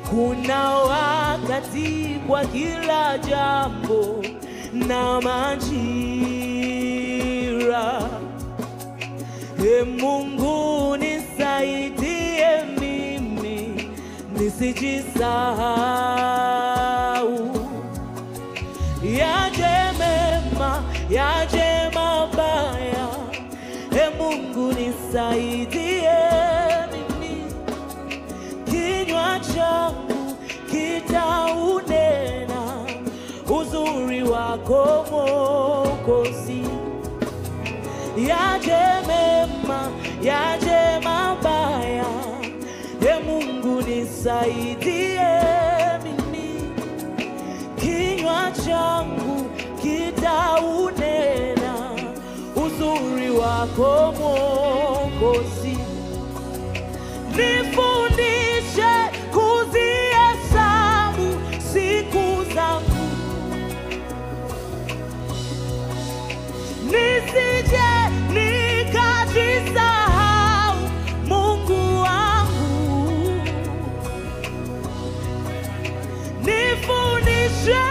Kuna wakati kwa kila jambo na majira. Mungu nisaidie mimi nisijisahau. Yaje mema, yaje mabaya, Mungu nisaidie mimi. Kinywa changu kitaunena uzuri wako Mwokozi. Yaje mema, yaje mabaya, Mungu nisaidie mimi. Kinywa changu kitaunena uzuri wako Mwokozi. Nifundishe kuzihesabu siku zangu, nisije nikajisahau Mungu wangu. Nifundishe